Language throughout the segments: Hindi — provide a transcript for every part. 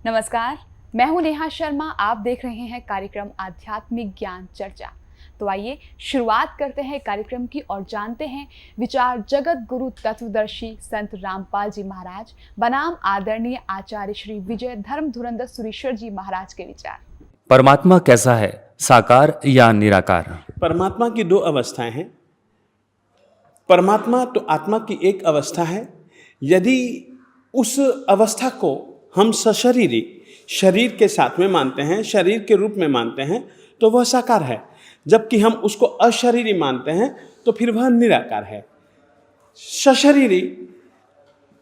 नमस्कार, मैं हूं नेहा शर्मा। आप देख रहे हैं कार्यक्रम आध्यात्मिक ज्ञान चर्चा। तो आइए शुरुआत करते हैं कार्यक्रम की और जानते हैं विचार जगत गुरु तत्वदर्शी संत रामपाल जी महाराज बनाम आदरणीय आचार्य श्री विजय धर्म धुरंधर सुरीश्वर जी महाराज के विचार। परमात्मा कैसा है, साकार या निराकार? परमात्मा की दो अवस्थाएं हैं। परमात्मा तो आत्मा की एक अवस्था है। यदि उस अवस्था को हम सशरीरी शरीर के साथ में मानते हैं, शरीर के रूप में मानते हैं, तो वह साकार है। जबकि हम उसको अशरीरी मानते हैं तो फिर वह निराकार है। सशरीरी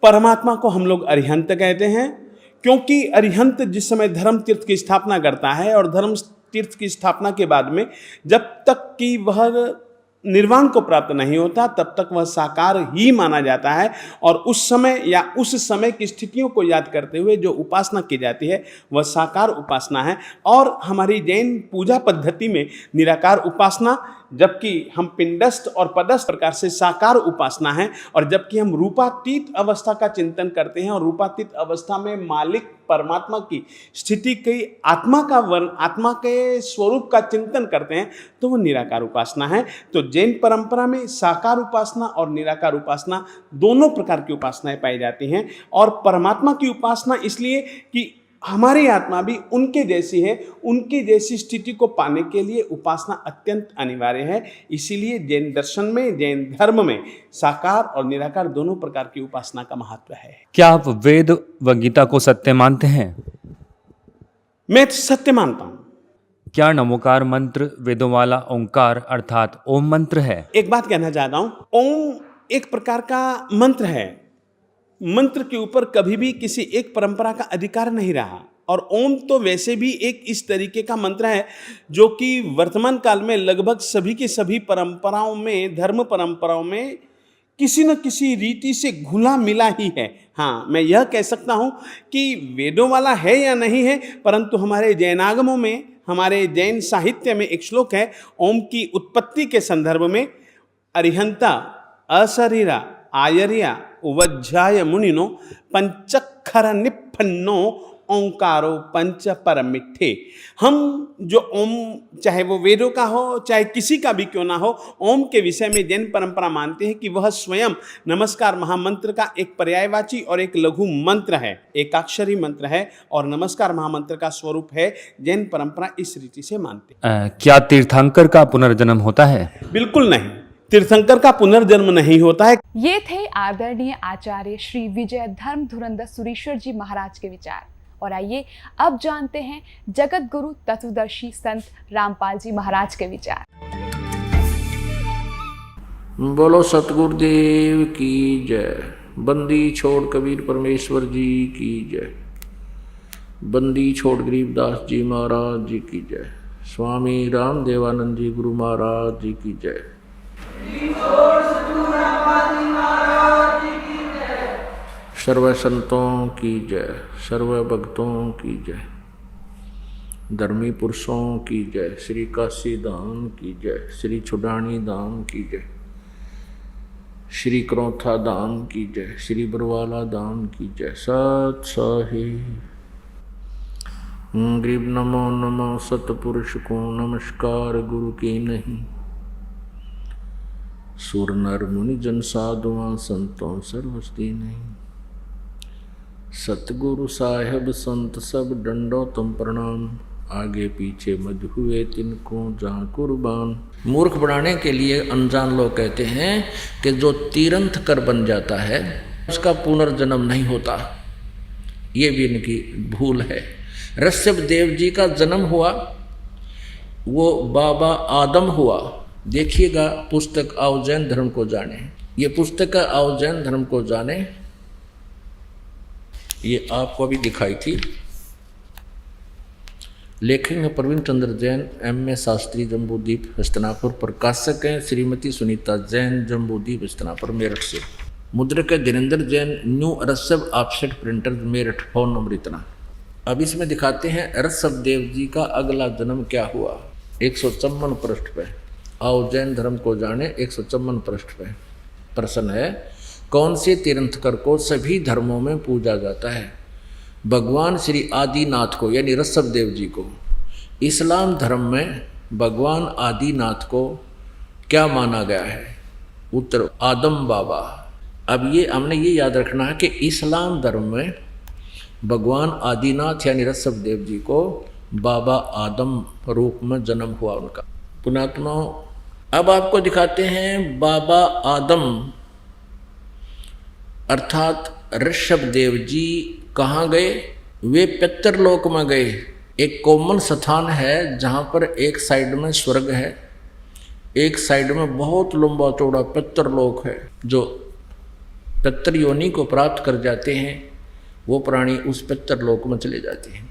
परमात्मा को हम लोग अरिहंत कहते हैं, क्योंकि अरिहंत जिस समय धर्म तीर्थ की स्थापना करता है और धर्म तीर्थ की स्थापना के बाद में जब तक कि वह निर्वाण को प्राप्त नहीं होता तब तक वह साकार ही माना जाता है। और उस समय या उस समय की स्थितियों को याद करते हुए जो उपासना की जाती है वह साकार उपासना है। और हमारी जैन पूजा पद्धति में निराकार उपासना, जबकि हम पिंडस्थ और पदस्थ प्रकार से साकार उपासना है। और जबकि हम रूपातीत अवस्था का चिंतन करते हैं और रूपातीत अवस्था में मालिक परमात्मा की स्थिति की आत्मा के स्वरूप का चिंतन करते हैं तो वह निराकार उपासना है। तो जैन परंपरा में साकार उपासना और निराकार उपासना दोनों प्रकार की उपासनाएं पाई जाती हैं। और परमात्मा की उपासना इसलिए कि हमारी आत्मा भी उनके जैसी है, उनकी जैसी स्थिति को पाने के लिए उपासना अत्यंत अनिवार्य है। इसीलिए जैन दर्शन में, जैन धर्म में साकार और निराकार दोनों प्रकार की उपासना का महत्व है। क्या आप वेद व गीता को सत्य मानते हैं? मैं सत्य मानता हूं। क्या नमोकार मंत्र वेदों वाला ओंकार अर्थात ओम मंत्र है? एक बात कहना चाहता हूं, ओम एक प्रकार का मंत्र है। मंत्र के ऊपर कभी भी किसी एक परंपरा का अधिकार नहीं रहा। और ओम तो वैसे भी एक इस तरीके का मंत्र है जो कि वर्तमान काल में लगभग सभी की सभी परंपराओं में, धर्म परंपराओं में किसी न किसी रीति से घुला मिला ही है। हाँ, मैं यह कह सकता हूँ कि वेदों वाला है या नहीं है, परंतु हमारे जैनागमों में, हमारे जैन साहित्य में एक श्लोक है ओम की उत्पत्ति के संदर्भ में। अरिहंता अशरीरा आयर्या उवज्जाय मुनिनो पंचक्षर निपन्नो ओंकारो पंच परमिट्ठे। हम जो ओम, चाहे वो वेदों का हो चाहे किसी का भी क्यों ना हो, ओम के विषय में जैन परंपरा मानती है कि वह स्वयं नमस्कार महामंत्र का एक पर्यायवाची और एक लघु मंत्र है, एकाक्षरी मंत्र है और नमस्कार महामंत्र का स्वरूप है। जैन परंपरा इस रीति से मानती है। क्या तीर्थंकर का पुनर्जन्म होता है? बिल्कुल नहीं, तीर्थंकर का पुनर्जन्म नहीं होता है। ये थे आदरणीय आचार्य श्री विजय धर्म धुरंधर सुरीश्वर जी महाराज के विचार। और आइए अब जानते हैं जगत गुरु तत्वदर्शी संत रामपाल जी महाराज के विचार। बोलो सतगुरुदेव की जय। बंदी छोड़ कबीर परमेश्वर जी की जय। बंदी छोड़ गरीबदास जी महाराज जी की जय। स्वामी राम देवानंद जी गुरु महाराज जी की जय। सर्व संतों की जय, सर्व भक्तों की जय, धर्मी पुरुषों की जय, श्री काशी धाम की जय, श्री छुडानी धाम की जय, श्री करौथा धाम की जय, श्री बरवाला धाम की जय। सत साहिब गरीब नमो नमो सतपुरुष को नमस्कार गुरु की नहीं। सुर नर मुनि जन साधुआं संतों सर्वस्ती नहीं। सतगुरु साहेब संत सब डंडो तुम प्रणाम। आगे पीछे मज हुए तिनको जहाँ कुर्बान। मूर्ख बनाने के लिए अनजान लोग कहते हैं कि जो तीरंथ कर बन जाता है उसका पुनर्जन्म नहीं होता। ये भी इनकी भूल है। ऋषभ देव जी का जन्म हुआ, वो बाबा आदम हुआ। देखिएगा पुस्तक आओ जैन धर्म को जाने। ये पुस्तक आओ जैन धर्म को जाने, ये आपको भी दिखाई थी। लेखक हैं प्रवीण चंद्र जैन, M.A. शास्त्री, जम्बूद्वीप हस्तिनापुर। प्रकाशक हैं श्रीमती सुनीता जैन, जम्बूद्वीप हस्तिनापुर मेरठ से। मुद्रक है Dhirendra Jain, new Rishabh offset printer Meerut. Phone number इतना। अब इसमें दिखाते हैं ऋषभ देव जी का अगला जन्म क्या हुआ। 154 पृष्ठ पे आओ जैन धर्म को जाने। 154 पृष्ठ पे प्रश्न है, कौन से तीर्थंकर को सभी धर्मों में पूजा जाता है? भगवान श्री आदिनाथ को यानी ऋषभ देव जी को, इस्लाम धर्म में भगवान आदिनाथ को क्या माना गया है? उत्तर आदम बाबा। अब ये हमने ये याद रखना है कि इस्लाम धर्म में भगवान आदिनाथ यानी ऋषभ देव जी को बाबा आदम रूप में जन्म हुआ उनका। पुण्यात्माओं, अब आपको दिखाते हैं बाबा आदम अर्थात ऋषभ देव जी कहाँ गए? वे पितरलोक में गए। एक कॉमन स्थान है जहाँ पर एक साइड में स्वर्ग है, एक साइड में बहुत लंबा चौड़ा पितरलोक है। जो पितर योनि को प्राप्त कर जाते हैं वो प्राणी उस पितरलोक में चले जाते हैं।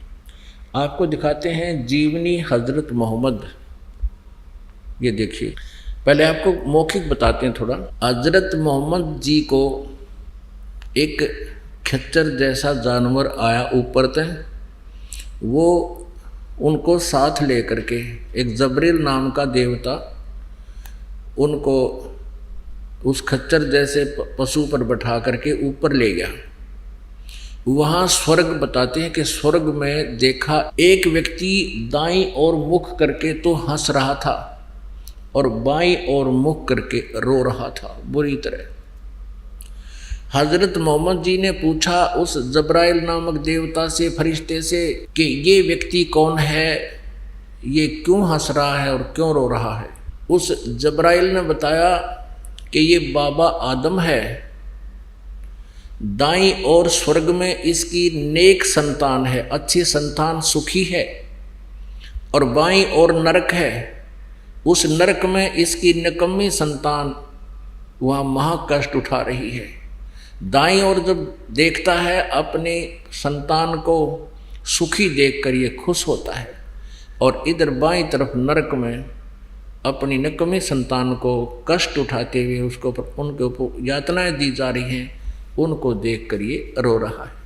आपको दिखाते हैं जीवनी हजरत मोहम्मद। ये देखिए, पहले आपको मौखिक बताते हैं थोड़ा। हजरत मोहम्मद जी को एक खच्चर जैसा जानवर आया ऊपर तक, वो उनको साथ लेकर के एक जबरील नाम का देवता उनको उस खच्चर जैसे पशु पर बैठा करके ऊपर ले गया। वहाँ स्वर्ग बताते हैं कि स्वर्ग में देखा एक व्यक्ति दाईं ओर मुख करके तो हंस रहा था और बाईं ओर मुख करके रो रहा था बुरी तरह। हजरत मोहम्मद जी ने पूछा उस जबराइल नामक देवता से, फरिश्ते से, कि ये व्यक्ति कौन है, ये क्यों हंस रहा है और क्यों रो रहा है? उस जबराइल ने बताया कि ये बाबा आदम है, दाईं ओर स्वर्ग में इसकी नेक संतान है, अच्छी संतान सुखी है, और बाईं ओर नरक है, उस नरक में इसकी निकम्मी संतान वहाँ महाकष्ट उठा रही है। दाईं ओर जब देखता है अपनी संतान को सुखी देखकर ये खुश होता है, और इधर बाईं तरफ नरक में अपनी निकम्मी संतान को कष्ट उठाते हुए उसको उनके ऊपर यातनाएं दी जा रही हैं, उनको देखकर ये रो रहा है।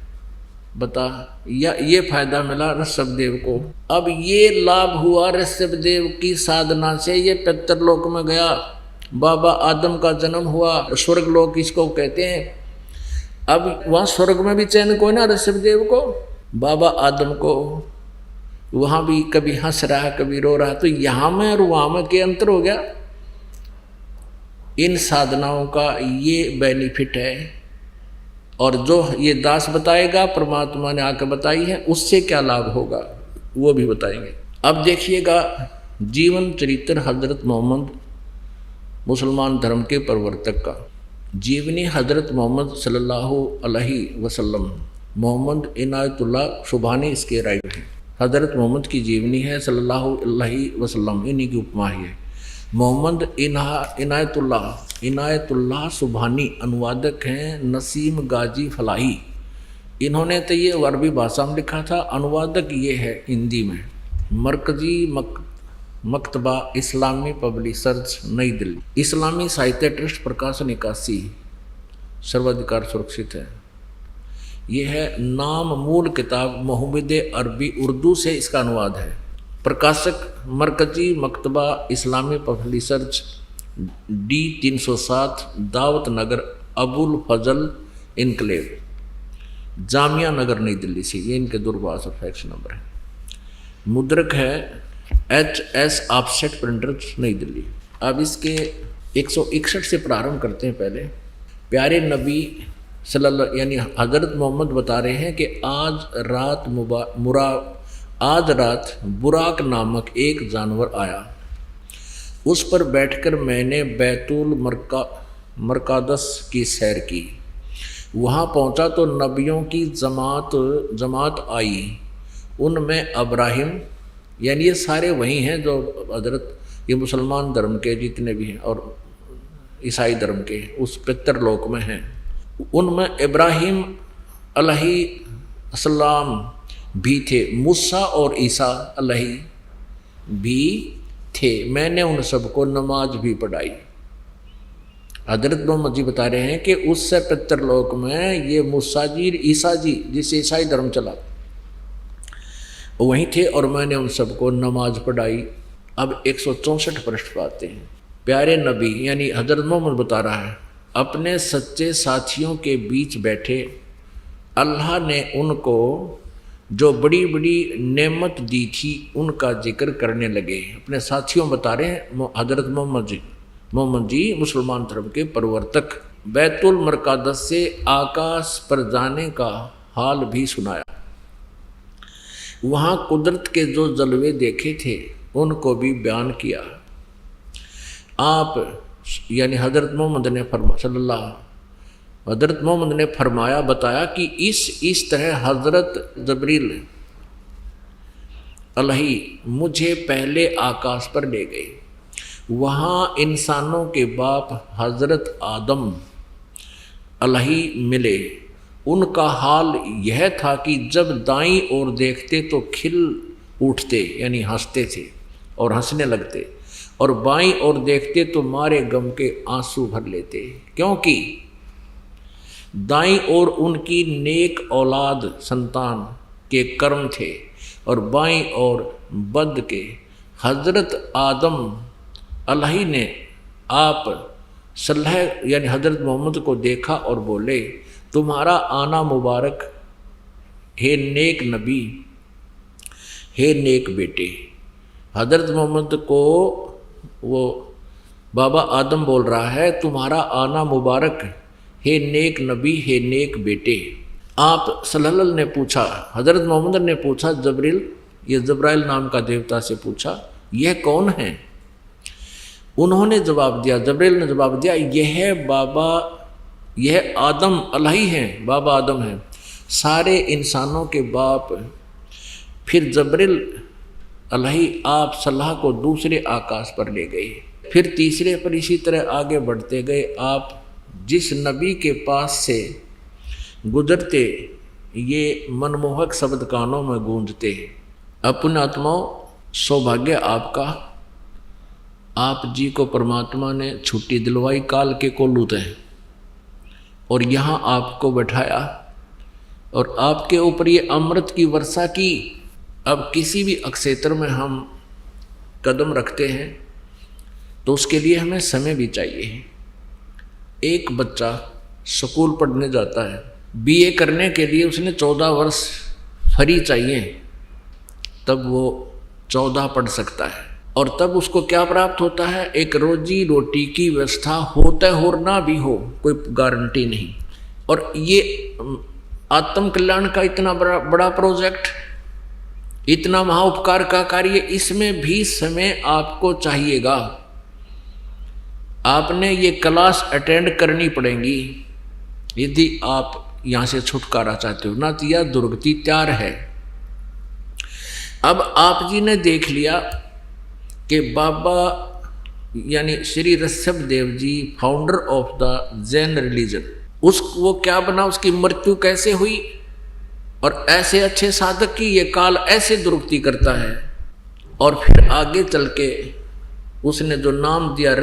बता, या ये फायदा मिला ऋषभ देव को। अब ये लाभ हुआ ऋषभ देव की साधना से, ये पितरलोक में गया, बाबा आदम का जन्म हुआ, स्वर्गलोक इसको कहते हैं। अब वहाँ स्वर्ग में भी चैन को ना ऋषभ देव को, बाबा आदम को, वहाँ भी कभी हंस रहा है कभी रो रहा है। तो यहाँ में और वहाँ में क्या अंतर हो गया? इन साधनाओं का ये बेनिफिट है, और जो ये दास बताएगा, परमात्मा ने आकर बताई है, उससे क्या लाभ होगा वो भी बताएंगे। अब देखिएगा जीवन चरित्र हजरत मोहम्मद मुसलमान धर्म के प्रवर्तक का। जीवनी हजरत मोहम्मद सल्लल्लाहु अलैहि वसल्लम, मोहम्मद इनायतुल्लाह सुभानी इसके राइटर हैं। हजरत मोहम्मद की जीवनी है सल्लल्लाहु अलैहि वसल्लम, इन्हीं की उपमा ही है। मोहम्मद इनायतुल्लाह सुभानी अनुवादक हैं नसीम गाजी फलाही। इन्होंने तो ये अरबी भाषा में लिखा था, अनुवादक ये है हिंदी में। मरकजी मकतबा इस्लामी पब्लिशर्स नई दिल्ली, इस्लामी साहित्य ट्रस्ट, प्रकाशन 81, सर्वाधिकार सुरक्षित है। ये है नाम मूल किताब मोहम्मद अरबी उर्दू से इसका अनुवाद है। प्रकाशक मरकजी मकतबा इस्लामी पब्लिशर्स D 307 दावत नगर अबुल फजल इनकलेव, जामिया नगर नई दिल्ली से। ये इनके दूरभाष और फैक्स नंबर है। मुद्रक है HS ऑफसेट प्रिंटर्स नई दिल्ली। अब इसके 161 से प्रारंभ करते हैं। पहले प्यारे नबी सल्लल्लाहु यानी हजरत मोहम्मद बता रहे हैं कि आज रात बुराक नामक एक जानवर आया, उस पर बैठकर मैंने बैतुल मरकादस की सैर की। वहाँ पहुँचा तो नबियों की जमात आई, उनमें अब्राहिम, यानी ये सारे वही हैं जो हजरत ये मुसलमान धर्म के जितने भी हैं और ईसाई धर्म के उस पितरलोक में हैं, उनमें इब्राहिम अलैहिस्सलाम भी थे, मूसा और ईसा अलैहि भी थे। मैंने उन सबको नमाज भी पढ़ाई। हजरत मोहम्मद जी बता रहे हैं कि उससे पितरलोक में ये मूसा जी ईसा जी जिससे ईसाई धर्म चला वहीं थे और मैंने उन सबको नमाज पढ़ाई। अब 164 पृष्ठ पाते हैं। प्यारे नबी यानी हजरत मोहम्मद बता रहा है, अपने सच्चे साथियों के बीच बैठे अल्लाह ने उनको जो बड़ी बड़ी नेमत दी थी उनका जिक्र करने लगे। अपने साथियों बता रहे हैं हजरत मोहम्मद जी मुसलमान धर्म के प्रवर्तक, बैतुल मरकादस से आकाश पर जाने का हाल भी सुनाया। वहाँ कुदरत के जो जलवे देखे थे उनको भी बयान किया। आप यानी हजरत मोहम्मद ने फरमाया बताया कि इस तरह हजरत जबरील अलही मुझे पहले आकाश पर ले गए। वहाँ इंसानों के बाप हजरत आदम अलही मिले। उनका हाल यह था कि जब दाईं ओर देखते तो खिल उठते यानी हंसते थे और हंसने लगते, और बाईं ओर देखते तो मारे गम के आंसू भर लेते, क्योंकि दाईं ओर उनकी नेक औलाद संतान के कर्म थे और बाईं ओर बद के। हजरत आदम अलही ने आप सल्लल्लाहु यानी हजरत मोहम्मद को देखा और बोले, तुम्हारा आना मुबारक हे नेक नबी, हे नेक बेटे। हजरत मोहम्मद को वो बाबा आदम बोल रहा है, तुम्हारा आना मुबारक हे नेक नबी, हे नेक बेटे। आप सल्लल्लाहु ने पूछा, हजरत मोहम्मद ने पूछा जबरील, ये जब्राइल नाम का देवता से पूछा, यह कौन है? उन्होंने जवाब दिया, जबरील ने जवाब दिया, यह आदम अलही हैं, बाबा आदम हैं, सारे इंसानों के बाप। फिर जबरील अलही आप सल्लाह को दूसरे आकाश पर ले गए, फिर तीसरे पर इसी तरह आगे बढ़ते गए। आप जिस नबी के पास से गुजरते ये मनमोहक शब्द कानों में गूंजते, अपने आत्माओं सौभाग्य आपका, आप जी को परमात्मा ने छुट्टी दिलवाई काल के कोलूत हैं और यहाँ आपको बैठाया और आपके ऊपर ये अमृत की वर्षा की। अब किसी भी अक्षेत्र में हम कदम रखते हैं तो उसके लिए हमें समय भी चाहिए। एक बच्चा स्कूल पढ़ने जाता है, बीए करने के लिए उसने 14 वर्ष फ्री चाहिए, तब वो 14 पढ़ सकता है और तब उसको क्या प्राप्त होता है? एक रोजी रोटी की व्यवस्था होता हो ना भी हो, कोई गारंटी नहीं। और ये आत्म कल्याण का इतना बड़ा प्रोजेक्ट, इतना महाउपकार का कार्य, इसमें भी समय आपको चाहिएगा। आपने ये क्लास अटेंड करनी पड़ेगी यदि आप यहाँ से छुटकारा चाहते हो, ना तो यह दुर्गति तैयार है। अब आप जी ने देख लिया कि बाबा यानी Shri Rishabh Dev ji, founder of the Jain religion, वो क्या बना, उसकी मृत्यु कैसे हुई, और ऐसे अच्छे साधक की ये काल ऐसे दुर्गति करता है। और फिर आगे चल के उसने जो नाम दिया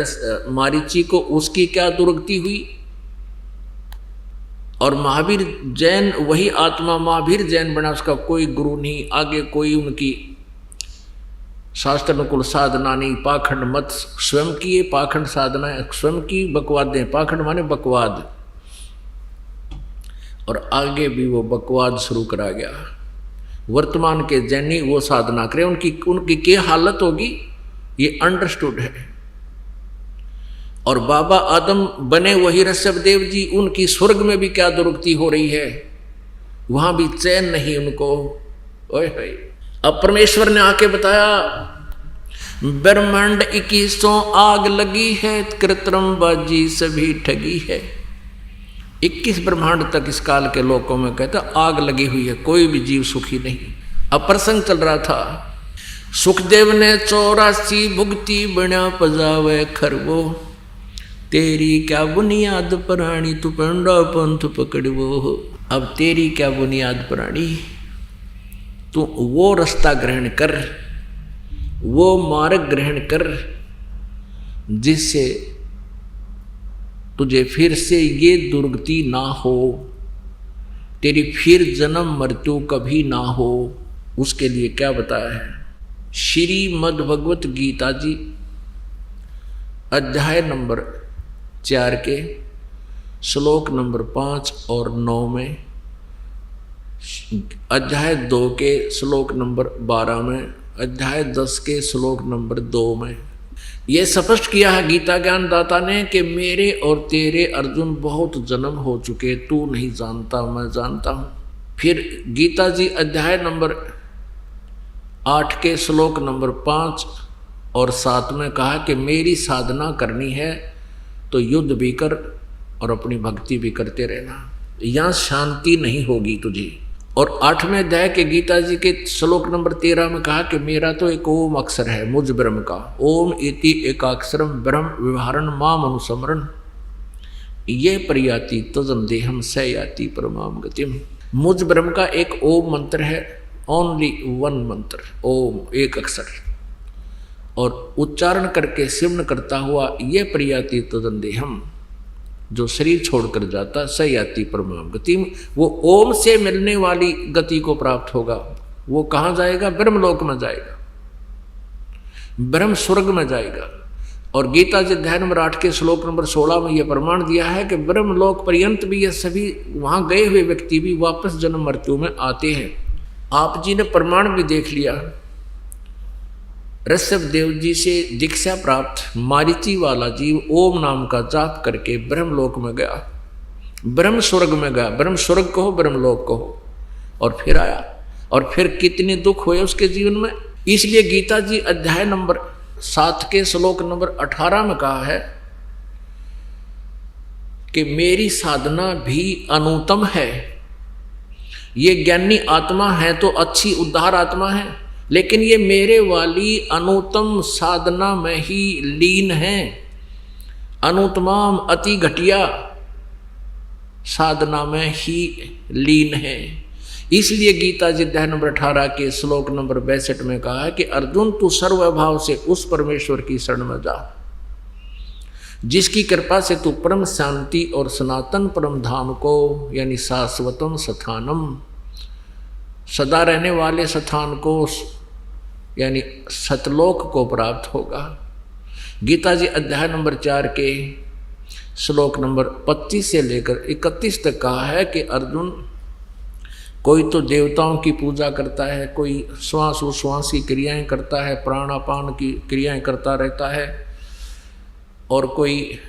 मारीची को, उसकी क्या दुर्गति हुई। और महावीर जैन, वही आत्मा महावीर जैन बना, उसका कोई गुरु नहीं, आगे कोई उनकी शास्त्र अनुकूल साधना नहीं, पाखंड मत स्वयं की, पाखंड साधना स्वयं की, बकवादें, पाखंड माने बकवाद, और आगे भी वो बकवाद शुरू करा गया। वर्तमान के जैनी वो साधना करें, उनकी क्या हालत होगी ये अंडरस्टूड है। और बाबा आदम बने वही ऋषभ देव जी, उनकी स्वर्ग में भी क्या दुर्गति हो रही है, वहां भी चैन नहीं उनको। ओए होए, अब परमेश्वर ने आके बताया, ब्रह्मांड 2100 आग लगी है, कृत्रिम बाजी सभी ठगी है। 21 ब्रह्मांड तक इस काल के लोकों में कहता आग लगी हुई है, कोई भी जीव सुखी नहीं। अब प्रसंग चल रहा था, सुखदेव ने 84 भुगती बना पजावे खरवो, तेरी क्या बुनियाद प्राणी तू पंडा पंथ पकड़वो। अब तेरी क्या बुनियाद प्राणी, तू वो रास्ता ग्रहण कर, वो मार्ग ग्रहण कर जिससे तुझे फिर से ये दुर्गति ना हो, तेरी फिर जन्म मृत्यु कभी ना हो। उसके लिए क्या बताया है? श्रीमद् भगवत गीता जी अध्याय नंबर 4 के श्लोक नंबर 5 और 9 में अध्याय 2 के श्लोक नंबर 12 में, अध्याय 10 के श्लोक नंबर 2 में ये स्पष्ट किया है गीता ज्ञान दाता ने कि मेरे और तेरे अर्जुन बहुत जन्म हो चुके, तू नहीं जानता, मैं जानता हूं। फिर गीता जी अध्याय नंबर 8 के श्लोक नंबर 5 और 7 में कहा कि मेरी साधना करनी है तो युद्ध भी कर और अपनी भक्ति भी करते रहना, यहाँ शांति नहीं होगी तुझे। और 8वें अध्याय के गीता जी के श्लोक नंबर 13 में कहा कि मेरा तो एक ओम अक्षर है मुझ ब्रह्म का, ओम इति एकाक्षरम ब्रह्म व्यवहारण माम अनुसमरण ये प्रयाति तजम देहम स याति परमाम गतिम। मुझ ब्रह्म का एक ओम मंत्र है, ओनली वन मंत्र, ओम एक अक्षर, और उच्चारण करके सिमन करता हुआ ये प्रयाति तजम देहम, जो शरीर छोड़कर जाता स याति परमाम गति, वो ओम से मिलने वाली गति को प्राप्त होगा। वो कहाँ जाएगा? ब्रह्मलोक में जाएगा, ब्रह्म स्वर्ग में जाएगा। और गीता जी अध्याय नंबर 8 के श्लोक नंबर 16 में यह प्रमाण दिया है कि ब्रह्मलोक पर्यंत भी ये सभी वहां गए हुए व्यक्ति भी वापस जन्म मृत्यु में आते हैं। आप जी ने प्रमाण भी देख लिया, ऋषभ देव जी से दीक्षा प्राप्त मारीची वाला जीव ओम नाम का जाप करके ब्रह्मलोक में गया, ब्रह्म स्वर्ग में गया, ब्रह्म स्वर्ग कहो ब्रह्मलोक कहो, और फिर आया। और फिर कितने दुख हुए उसके जीवन में। इसलिए गीता जी अध्याय नंबर 7 के श्लोक नंबर 18 में कहा है कि मेरी साधना भी अनुत्तम है। ये ज्ञानी आत्मा है तो अच्छी उद्धार आत्मा है, लेकिन ये मेरे वाली अनुत्तम साधना में ही लीन है। अनुत्तमाम अति घटिया साधना में ही लीन है। इसलिए गीता जी अध्याय नंबर 18 के श्लोक नंबर 62 में कहा है कि अर्जुन तू सर्वभाव से उस परमेश्वर की शरण में जा जिसकी कृपा से तू परम शांति और सनातन परम धाम को, यानी शाश्वतम स्थानम, सदा रहने वाले स्थान को, यानी सतलोक को प्राप्त होगा। गीता जी अध्याय नंबर 4 के श्लोक नंबर 25 से लेकर 31 तक कहा है कि अर्जुन कोई तो देवताओं की पूजा करता है, कोई श्वास उश्वास की क्रियाएं करता है, प्राणापान की क्रियाएं करता रहता है, और कोई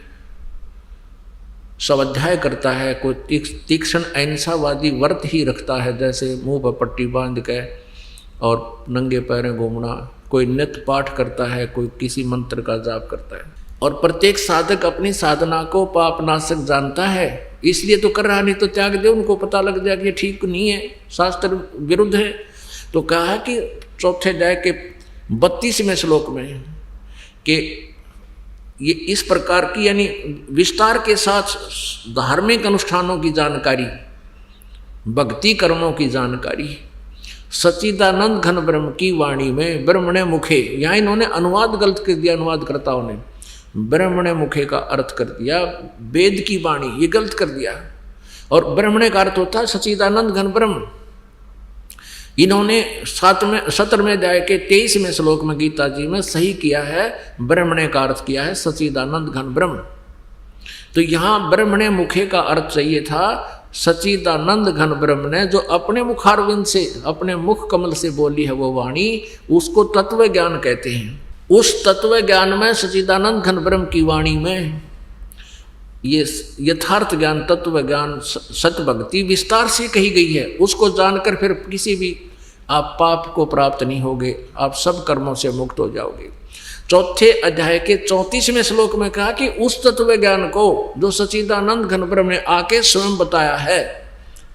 स्वाध्याय करता है, कोई तीक्ष्ण अहिंसावादी व्रत ही रखता है, जैसे मुंह पर पट्टी बांध के और नंगे पैरें घूमना, कोई नित्य पाठ करता है, कोई किसी मंत्र का जाप करता है। और प्रत्येक साधक अपनी साधना को पापनाशक जानता है, इसलिए तो कर रहा, नहीं तो त्याग दे। उनको पता लग जाए कि ये ठीक नहीं है, शास्त्र विरुद्ध है। तो कहा है कि चौथे अध्याय के 32वें श्लोक में कि ये इस प्रकार की, यानी विस्तार के साथ धार्मिक अनुष्ठानों की जानकारी, भक्ति कर्मों की जानकारी, सच्चिदानंद घन ब्रह्म की वाणी में ब्रह्मणे मुखे, यहाँ इन्होंने अनुवाद गलत कर दिया, अनुवादकर्ताओं ने ब्रह्मणे मुखे का अर्थ कर दिया वेद की वाणी, ये गलत कर दिया। और ब्रह्मणे का अर्थ होता है सच्चिदानंद घन ब्रह्म। इन्होंने 17वें अध्याय के 23वें श्लोक में गीता जी में सही किया है, ब्रह्मणे का अर्थ किया है सच्चिदानंद घन ब्रह्म। तो यहाँ ब्रह्मणे मुखे का अर्थ चाहिए था सच्चिदानंद घन ब्रह्म ने जो अपने मुखारविंद से, अपने मुख कमल से बोली है वो वाणी, उसको तत्व ज्ञान कहते हैं। उस तत्व ज्ञान में, सच्चिदानंद घन ब्रह्म की वाणी में, ये यथार्थ ज्ञान, तत्व ज्ञान, सत्य भक्ति विस्तार से कही गई है। उसको जानकर फिर किसी भी आप पाप को प्राप्त नहीं होगे, आप सब कर्मों से मुक्त हो जाओगे। चौथे अध्याय के 34वें श्लोक में कहा कि उस तत्व ज्ञान को जो सच्चिदानंद घन ब्रह्म ने आके स्वयं बताया है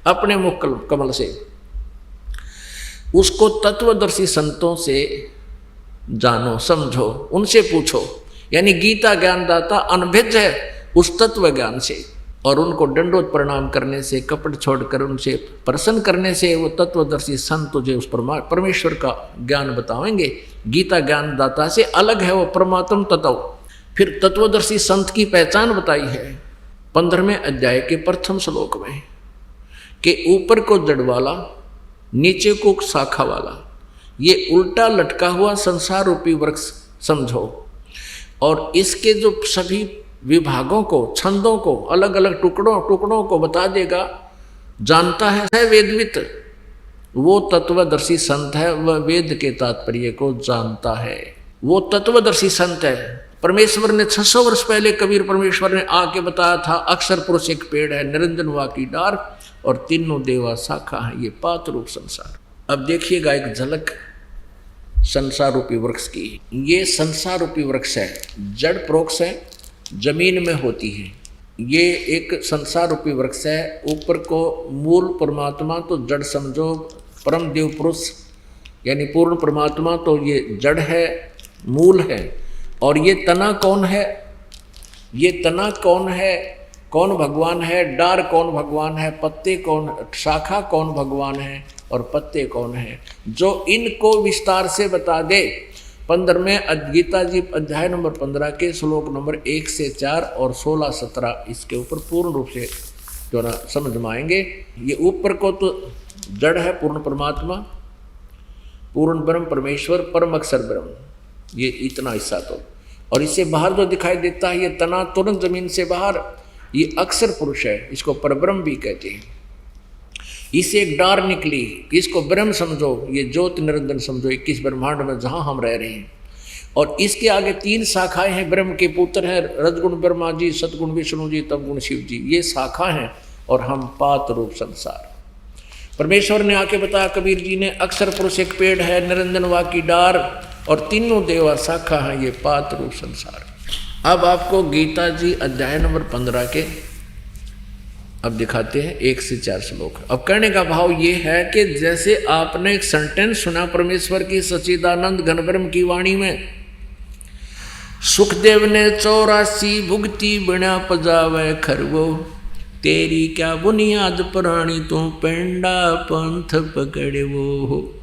अपने मुख कमल से, उसको तत्वदर्शी संतों से जानो, समझो, उनसे पूछो। यानी गीता ज्ञानदाता अनभिज्ञ है उस तत्व ज्ञान से, और उनको दंडोत प्रणाम करने से, कपट छोड़कर उनसे प्रसन्न करने से वो तत्वदर्शी संत तुझे उस परमेश्वर का ज्ञान बताएंगे। गीता ज्ञानदाता से अलग है वो परमात्म तत्व। फिर तत्वदर्शी संत की पहचान बताई है 15वें अध्याय के प्रथम श्लोक में कि ऊपर को जड़ वाला, नीचे को शाखा वाला, ये उल्टा लटका हुआ संसार रूपी वृक्ष समझो, और इसके जो सभी विभागों को, छंदों को, अलग अलग टुकड़ों को बता देगा, जानता है वेदवित। वो तत्वदर्शी संत है, वह वेद के तात्पर्य को जानता है। वो तत्वदर्शी संत है। परमेश्वर ने 600 वर्ष पहले कबीर परमेश्वर ने आके बताया था, अक्षर पुरुष एक पेड़ है, निरंजन वा की डार और तीनों देवा शाखा है, ये पात रूप संसार। अब देखिएगा एक झलक संसार रूपी वृक्ष की। ये संसार रूपी वृक्ष है, जड़ प्रोक्ष है, जमीन में होती है। ये एक संसार रूपी वृक्ष है। ऊपर को मूल परमात्मा तो जड़ समझो, परम देव पुरुष यानी पूर्ण परमात्मा तो ये जड़ है, मूल है। और ये तना कौन है? ये तना कौन है? कौन भगवान है? डार कौन भगवान है? पत्ते कौन, शाखा कौन भगवान है और पत्ते कौन है? जो इनको विस्तार से बता दे 15वें गीता जी अध्याय नंबर 15 के श्लोक नंबर 1 से 4 और 16-17 इसके ऊपर पूर्ण रूप से जो ना समझ में आएंगे। ये ऊपर को तो जड़ है पूर्ण परमात्मा, पूर्ण ब्रह्म परमेश्वर, परम अक्षर ब्रह्म, ये इतना हिस्सा तो। और इससे बाहर जो दिखाई देता है ये तना तुरंत जमीन से बाहर, ये अक्षर पुरुष है, इसको परब्रह्म भी कहते हैं। इससे एक डार निकली, इसको ब्रह्म समझो, ये ज्योति निरंजन समझो, 21 ब्रह्मांड में जहाँ हम रह रहे हैं। और इसके आगे 3 शाखाएं हैं, ब्रह्म के पुत्र हैं, रजगुण ब्रह्मा जी, सतगुण विष्णु जी, तमगुण शिव जी, ये शाखा हैं। और हम पात रूप संसार। परमेश्वर ने आके बताया कबीर जी ने, अक्षर पुरुष एक पेड़ है, निरंजन वा की डार और तीनों देवा शाखा है, ये पात रूप संसार। अब आपको गीता जी अध्याय नंबर 15 के अब दिखाते हैं 1 से 4 श्लोक। अब कहने का भाव ये है कि जैसे आपने एक सेंटेंस सुना परमेश्वर की सच्चिदानंद घनब्रह्म की वाणी में, सुखदेव ने 84 भुगती बिना पजावे खरवो, तेरी क्या बुनियाद प्राणी तू पेंडा पंथ पकड़े वो।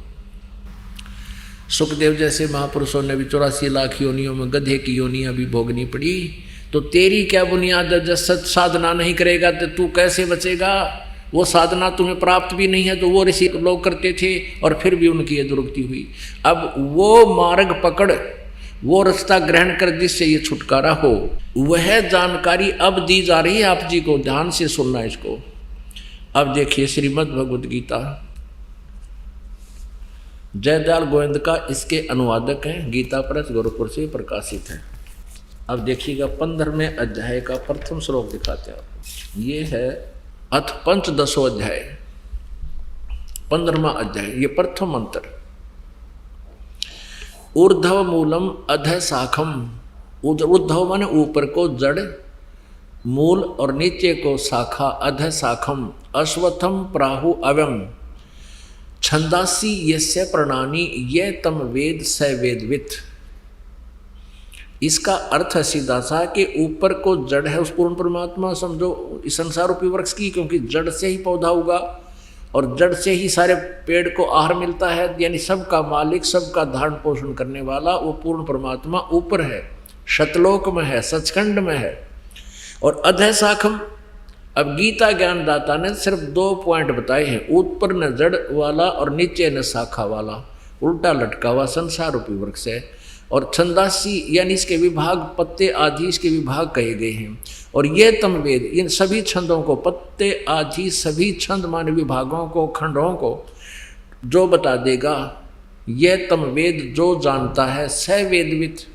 सुखदेव जैसे महापुरुषों ने भी 84 लाख योनियों में गधे की योनियां भी भोगनी पड़ी, तो तेरी क्या बुनियाद है? जब सच साधना नहीं करेगा तो तू कैसे बचेगा? वो साधना तुम्हें प्राप्त भी नहीं है तो वो ऋषि लोग करते थे और फिर भी उनकी ये दुर्गति हुई। अब वो मार्ग पकड़, वो रास्ता ग्रहण कर जिससे ये छुटकारा हो, वह जानकारी अब दी जा रही है आप जी को, ध्यान से सुनना इसको। अब देखिए श्रीमद् भगवद गीता, जयदयाल गोविंद का इसके अनुवादक हैं, गीता प्रेस गोरखपुर से प्रकाशित है। अब देखिएगा 15वें अध्याय का प्रथम श्लोक दिखाते हैं आपको। ये है अथ पंचदशो अध्याय, 15वां अध्याय, ये प्रथम मंत्र। ऊर्ध्व मूलम अधः शाखम, ऊर्ध्व माने ऊपर को जड़, मूल और नीचे को शाखा, अधः शाखम, अश्वत्थम प्राहु अव्यम, छंदासी यस्य प्रणानी ये तम वेद स वेदवित। इसका अर्थ है सीधा सा कि ऊपर को जड़ है उस पूर्ण परमात्मा समझो, इस संसार रूपी वृक्ष की, क्योंकि जड़ से ही पौधा होगा और जड़ से ही सारे पेड़ को आहार मिलता है, यानी सबका मालिक, सबका धारण पोषण करने वाला वो पूर्ण परमात्मा ऊपर है, शतलोक में है, सचखंड में है। और अधः शाखम, अब गीता ज्ञानदाता ने सिर्फ 2 पॉइंट बताए हैं, ऊपर न जड़ वाला और नीचे न शाखा वाला, उल्टा लटका हुआ संसार रूपी वृक्ष है। और छंदासी यानी इसके विभाग, पत्ते आदि इसके विभाग कहे गए हैं। और ये तम वेद, इन सभी छंदों को, पत्ते आदि सभी छंद माने विभागों को, खंडों को जो बता देगा, ये तम वेद जो जानता है, स वेदवित,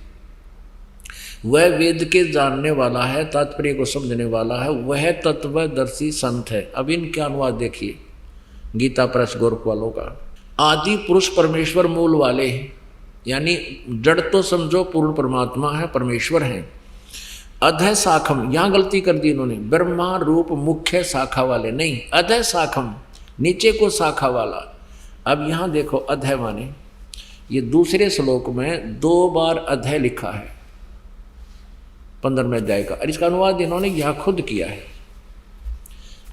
वह वेद के जानने वाला है, तात्पर्य को समझने वाला है, वह तत्वदर्शी संत है। अब इनका अनुवाद देखिए गीता प्रेस गोरख वालों का। आदि पुरुष परमेश्वर मूल वाले हैं, यानी जड़ तो समझो पूर्ण परमात्मा है, परमेश्वर हैं। अधः शाखम, यहाँ गलती कर दी इन्होंने, ब्रह्मा रूप मुख्य शाखा वाले नहीं, अधः शाखम नीचे को शाखा वाला। अब यहाँ देखो अधः माने, ये दूसरे श्लोक में 2 बार अधः लिखा है 15वें अध्याय का, और इसका अनुवाद इन्होंने यहाँ खुद किया है।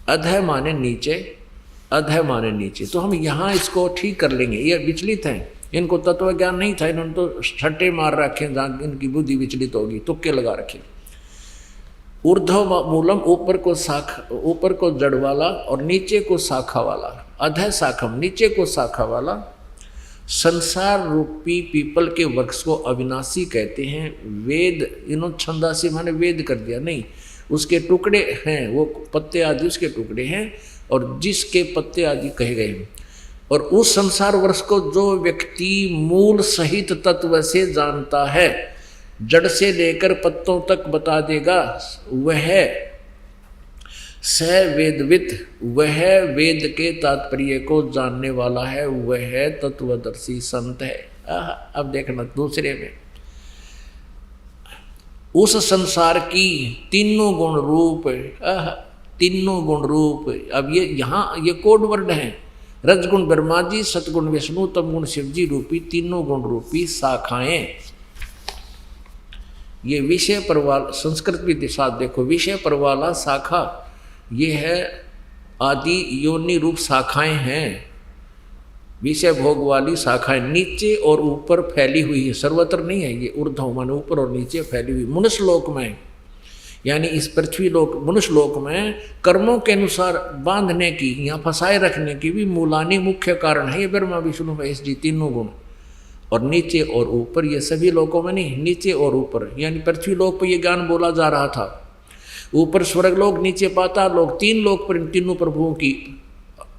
अधः माने नीचे, अधः माने नीचे, तो हम यहाँ इसको ठीक कर लेंगे। ये विचलित हैं, इनको तत्व ज्ञान नहीं था, इन्होंने तो छट्टे मार रखे जहाँ इनकी बुद्धि विचलित होगी, तुक्के लगा रखे। ऊर्ध्व मूलम, ऊपर को शाखा, ऊपर को जड़ वाला और नीचे को शाखा वाला, अधः शाखम नीचे को शाखा वाला। संसार रूपी पीपल के वृक्ष को अविनाशी कहते हैं। वेद, इन्होंने छंदासी माने वेद कर दिया, नहीं, उसके टुकड़े हैं, वो पत्ते आदि उसके टुकड़े हैं, और जिसके पत्ते आदि कहे गए हैं। और उस संसार वर्ष को जो व्यक्ति मूल सहित तत्व से जानता है, जड़ से लेकर पत्तों तक बता देगा, वह स वेदवित, वह वेद के तात्पर्य को जानने वाला है, वह तत्वदर्शी संत है। अब देखना दूसरे में, उस संसार की तीनों गुण रूप, तीनों गुण रूप। अब ये यहाँ ये कोड वर्ड है, रजगुण ब्रह्मा जी, सतगुण विष्णु, तमगुण शिव जी रूपी तीनों गुण रूपी शाखाएं। ये विषय पर वाला, संस्कृत भी दिशा देखो, विषय पर वाला शाखा ये है आदि योनि रूप शाखाएं हैं, विषय भोग वाली शाखाएं नीचे और ऊपर फैली हुई है, सर्वत्र नहीं है ये, ऊर्ध्व माने ऊपर और नीचे फैली हुई। मनुष्य लोक में यानी इस पृथ्वी लोक, मनुष्य लोक में कर्मों के अनुसार बांधने की, यहाँ फंसाए रखने की भी मूलानी मुख्य कारण है ये ब्रह्मा विष्णु महेश जी तीनों गुण। और नीचे और ऊपर, ये सभी लोकों में नहीं, नीचे और ऊपर, यानी पृथ्वी लोक पर ये ज्ञान बोला जा रहा था। ऊपर स्वर्ग लोक, नीचे पाताल लोक, तीन लोक पर इन तीनों प्रभुओं की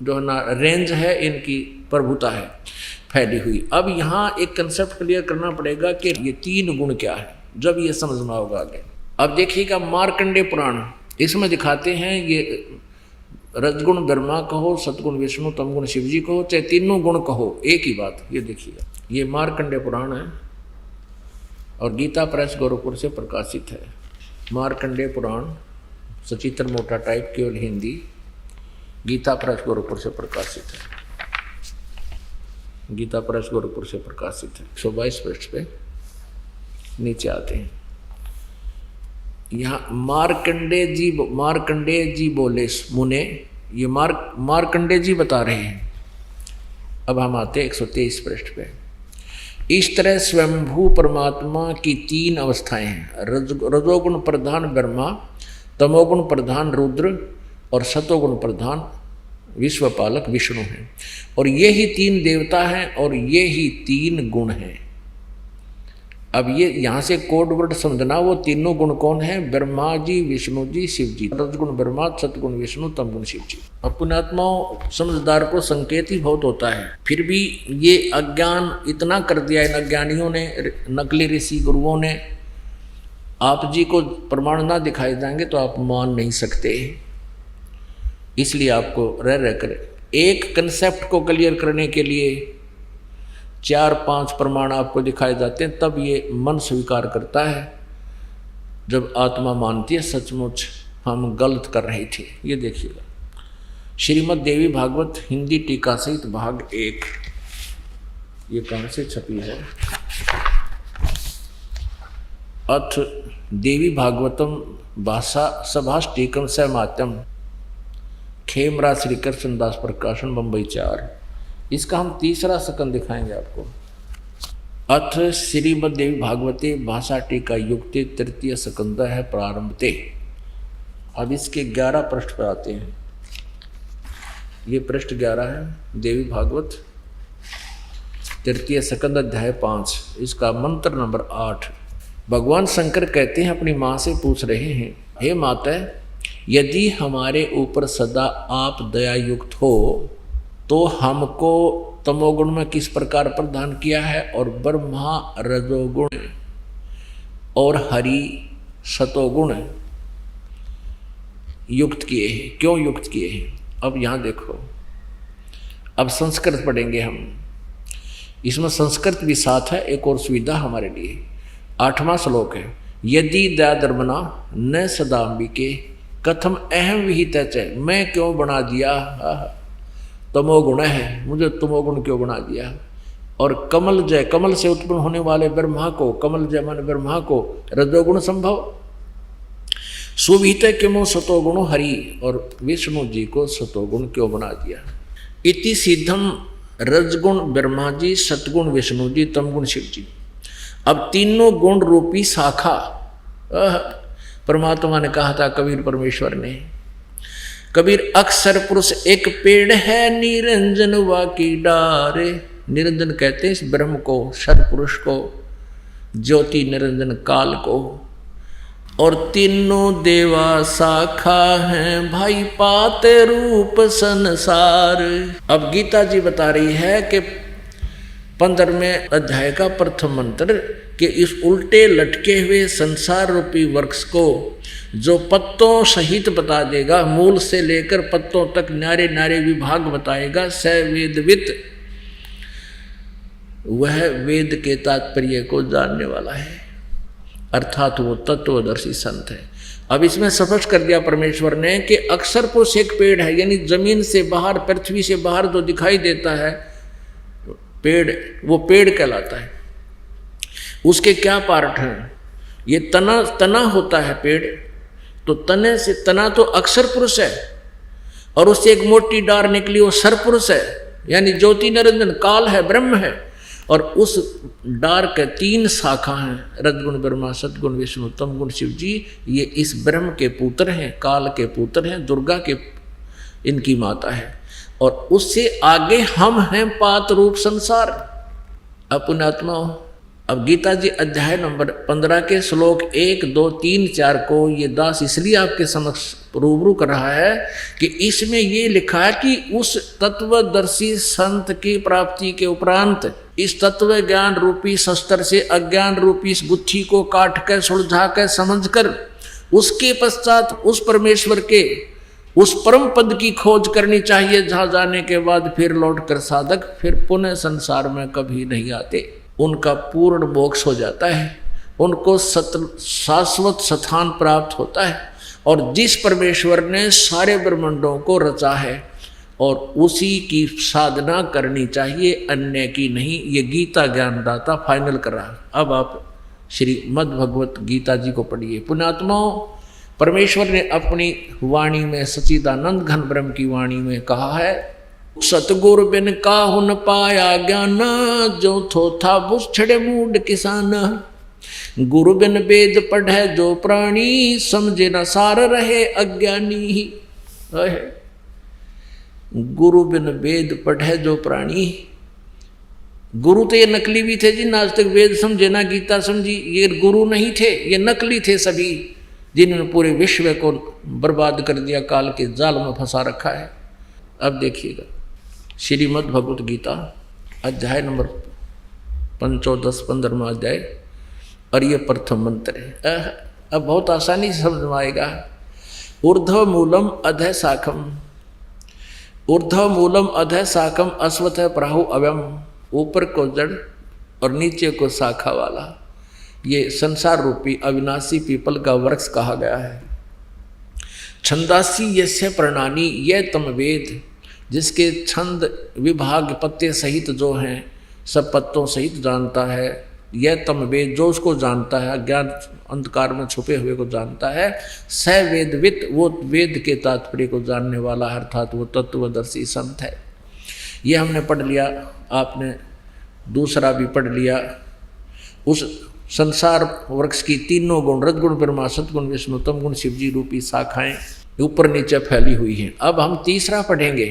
जो है ना रेंज है, इनकी प्रभुता है फैली हुई। अब यहाँ एक कंसेप्ट क्लियर करना पड़ेगा कि ये तीन गुण क्या है, जब ये समझना होगा आगे। अब देखिएगा मार्कंडेय पुराण, इसमें दिखाते हैं ये रजगुण ब्रह्मा कहो, सतगुण विष्णु, तमगुण शिव जी कहो, चाहे तीनों गुण कहो, एक ही बात। ये देखिएगा, ये मार्कंडेय पुराण है और गीता प्रेस गोरखपुर से प्रकाशित है। मार्कंडेय पुराण सचित्र मोटा टाइप, केवल हिंदी, गीता प्रेस गोरखपुर से प्रकाशित है। गीता प्रेस गोरखपुर से प्रकाशित है। 122 पृष्ठ पे नीचे आते हैं। यहाँ मार्कंडेय जी बोले मुने, ये मार्कंडेय जी बता रहे हैं। अब हम आते हैं 123 पृष्ठ पे। इस तरह स्वयंभू परमात्मा की तीन अवस्थाएं हैं, रजोगुण प्रधान ब्रह्मा, तमोगुण प्रधान रुद्र और सतोगुण प्रधान विश्वपालक विष्णु हैं। और ये ही तीन देवता हैं और ये ही तीन गुण हैं। अब ये यहाँ से कोड वर्ड समझना, वो तीनों गुण कौन है? ब्रह्मा जी, विष्णु जी, शिव जी। रजगुण ब्रह्मा, सतगुण विष्णु, तमगुण शिव जी। अब पुण्यात्माओं, समझदार को संकेत ही बहुत होता है, फिर भी ये अज्ञान इतना कर दिया इन अज्ञानियों ने, नकली ऋषि गुरुओं ने। आप जी को प्रमाण ना दिखाए जाएंगे तो आप मान नहीं सकते, इसलिए आपको रह कर एक कंसेप्ट को क्लियर करने के लिए 4-5 प्रमाण आपको दिखाए जाते हैं, तब ये मन स्वीकार करता है। जब आत्मा मानती है सचमुच हम गलत कर रहे थे। ये देखिएगा, श्रीमद् देवी भागवत हिंदी टीका सहित भाग 1, ये कहाँ से छपी है? अथ देवी भागवतम भाषा सभाष टीकम सहमात्यम, खेमराज श्री कृष्ण दास प्रकाशन, बम्बई 4। इसका हम तीसरा सकंद दिखाएंगे आपको। अथ श्रीमद् देवी भागवते भाषा टीका युक्ते तृतीय सकंद है प्रारंभते। अब इसके 11 पृष्ठ पर आते हैं। ये पृष्ठ 11 है, देवी भागवत तृतीय सकंद अध्याय 5, इसका मंत्र नंबर 8। भगवान शंकर कहते हैं, अपनी माँ से पूछ रहे हैं, हे माता, यदि हमारे ऊपर सदा आप दया युक्त हो तो हमको तमोगुण में किस प्रकार प्रदान किया है, और ब्रह्मा रजोगुण और हरि सतोगुण युक्त किए हैं, क्यों युक्त किए हैं? अब यहाँ देखो, अब संस्कृत पढ़ेंगे हम। इसमें संस्कृत भी साथ है, एक और सुविधा हमारे लिए। 8वां श्लोक है, यदि दया धर्मना न सदाम्बिके कथम अहम विहित च, मैं क्यों बना दिया तमोगुण है, मुझे तमोगुण क्यों बना दिया? और कमल जय, कमल से उत्पन्न होने वाले ब्रह्मा को, कमल जय मान ब्रह्मा को रजोगुण संभव, सुविहित क्यों सतोगुण हरि, और विष्णु जी को सतोगुण क्यों बना दिया? इति सिद्धम रजगुण ब्रह्मा जी, सतगुण विष्णु जी, तमगुण शिव जी। अब तीनों गुण रूपी शाखा परमात्मा ने कहा था, कबीर परमेश्वर ने, कबीर अक्षर पुरुष एक पेड़ है, निरंजन वाकी डारे। निरंजन कहते हैं इस ब्रह्म को, सर पुरुष को, ज्योति निरंजन काल को। और तीनों देवा शाखा हैं भाई पाते रूप संसार। अब गीता जी बता रही है कि 15वें अध्याय का प्रथम मंत्र कि इस उल्टे लटके हुए संसार रूपी वृक्ष को जो पत्तों सहित बता देगा, मूल से लेकर पत्तों तक न्यारे न्यारे विभाग बताएगा, स वेदवित, वह वेद के तात्पर्य को जानने वाला है, अर्थात वो तत्वदर्शी संत है। अब इसमें स्पष्ट कर दिया परमेश्वर ने कि अक्षर पुरुष एक पेड़ है, यानी जमीन से बाहर, पृथ्वी से बाहर जो दिखाई देता है पेड़, वो पेड़ कहलाता है। उसके क्या पार्ट हैं? ये तना होता है पेड़, तो तने से तना तो अक्षर पुरुष है, और उससे एक मोटी डार निकली वो सरपुरुष है, यानी ज्योति निरंजन काल है, ब्रह्म है। और उस डार के 3 शाखा हैं, रजगुण ब्रह्मा, सदगुण विष्णु, तम गुण शिव जी। ये इस ब्रह्म के पुत्र हैं, काल के पुत्र हैं, दुर्गा के इनकी माता है। और उससे आगे हम हैं पात रूप संसार। अपनात्मा। अब गीता जी अध्याय नंबर 15 के श्लोक 1, 2, 3, 4 को ये दास इसलिए आपके समक्ष रूबरू कर रहा है कि इसमें ये लिखा है कि उस तत्वदर्शी संत की प्राप्ति के उपरांत इस तत्व ज्ञान रूपी शस्त्र से अज्ञान रूपी इस गुत्थी को काट कर, सुलझा कर, समझ कर, उसके पश्चात उस परमेश्वर के उस परम पद की खोज करनी चाहिए, जहाँ जाने के बाद फिर लौट कर साधक फिर पुनः संसार में कभी नहीं आते। उनका पूर्ण मोक्ष हो जाता है, उनको शाश्वत स्थान प्राप्त होता है। और जिस परमेश्वर ने सारे ब्रह्मांडों को रचा है और उसी की साधना करनी चाहिए, अन्य की नहीं। ये गीता ज्ञानदाता फाइनल कर रहा है। अब आप श्रीमद् भगवत गीता जी को पढ़िए। पुण्यात्माओं, परमेश्वर ने अपनी वाणी में, सच्चिदानंद घन ब्रह्म की वाणी में कहा है, सतगुरु बिन काहु न पाया ज्ञान, जो थोथा बुछड़े मूड किसान। गुरु बिन वेद पढ़े जो प्राणी, समझे न सार रहे अज्ञानी। गुरु बिन वेद पढ़े जो प्राणी। गुरु तो ये नकली भी थे जी, आज तक वेद समझे ना गीता समझी, ये गुरु नहीं थे, ये नकली थे सभी, जिन्होंने पूरे विश्व को बर्बाद कर दिया, काल के जाल में फंसा रखा है। अब देखिएगा श्रीमद् भगवत गीता अध्याय नंबर 15, 15वां अध्याय, और ये प्रथम मंत्र है। अब बहुत आसानी से समझ में आएगा। ऊर्ध्व मूलम अधः शाखम, ऊर्ध्व मूलम अधः शाखम अश्वत्थ प्राहु अव्यम। ऊपर को जड़ और नीचे को शाखा वाला ये संसार रूपी अविनाशी पीपल का वृक्ष कहा गया है। छंदासी यस्य प्रणानी, यह तम वेद, जिसके छंद विभाग पत्ते सहित जो हैं सब पत्तों सहित जानता है। यह तम वेद, जो उसको जानता है, अज्ञान अंधकार में छुपे हुए को जानता है। स वेदवित, वो वेद के तात्पर्य को जानने वाला, अर्थात वो तत्वदर्शी संत है। ये हमने पढ़ लिया, आपने दूसरा भी पढ़ लिया। उस संसार वृक्ष की तीनों गुण, रजगुण ब्रह्मा, सतगुण विष्णु, तम गुण शिव जी रूपी शाखाएं ऊपर नीचे फैली हुई हैं। अब हम तीसरा पढ़ेंगे,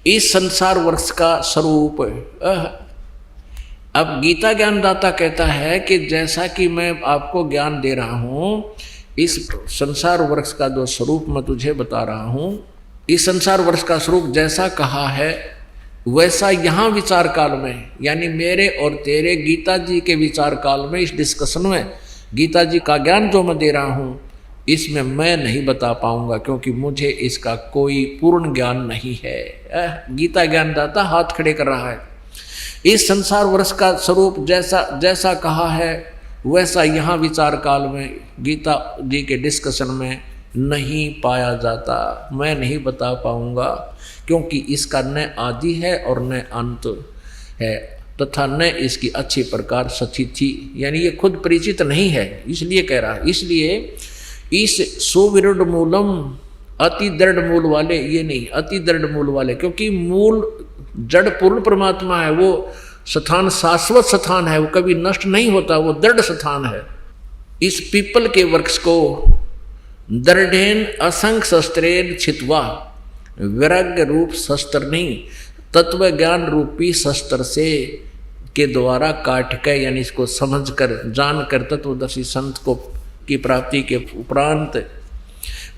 इस संसार वृक्ष का स्वरूप। अब गीता ज्ञानदाता कहता है कि जैसा कि मैं आपको ज्ञान दे रहा हूँ, इस संसार वृक्ष का जो स्वरूप मैं तुझे बता रहा हूँ, इस संसार वृक्ष का स्वरूप जैसा कहा है वैसा यहाँ विचार काल में, यानी मेरे और तेरे गीता जी के विचार काल में, इस डिस्कशन में गीता जी का ज्ञान जो मैं दे रहा हूँ इसमें मैं नहीं बता पाऊंगा, क्योंकि मुझे इसका कोई पूर्ण ज्ञान नहीं है। गीता ज्ञानदाता हाथ खड़े कर रहा है। इस संसार वृक्ष का स्वरूप जैसा कहा है वैसा यहाँ विचार काल में गीता जी के डिस्कशन में नहीं पाया जाता, मैं नहीं बता पाऊंगा, क्योंकि इसका न आदि है और न अंत है, तथा न इसकी अच्छी प्रकार सचिथि, यानी ये खुद परिचित नहीं है, इसलिए कह रहा है। इसलिए इस सुविरुद्ध मूलम, अति दृढ़ मूल वाले, ये नहीं अति दृढ़ मूल वाले, क्योंकि मूल जड़ पूर्ण परमात्मा है, वो स्थान शाश्वत स्थान है, वो कभी नष्ट नहीं होता, वो दृढ़ स्थान है। इस पीपल के वृक्ष को दृढ़ेन असंख्य शस्त्रेन छित्वा, वैराग्य रूप शस्त्र नहीं, तत्व ज्ञान रूपी शस्त्र से के द्वारा काट कर, यानी इसको समझ कर, जान कर तत्वदर्शी संत को की प्राप्ति के उपरांत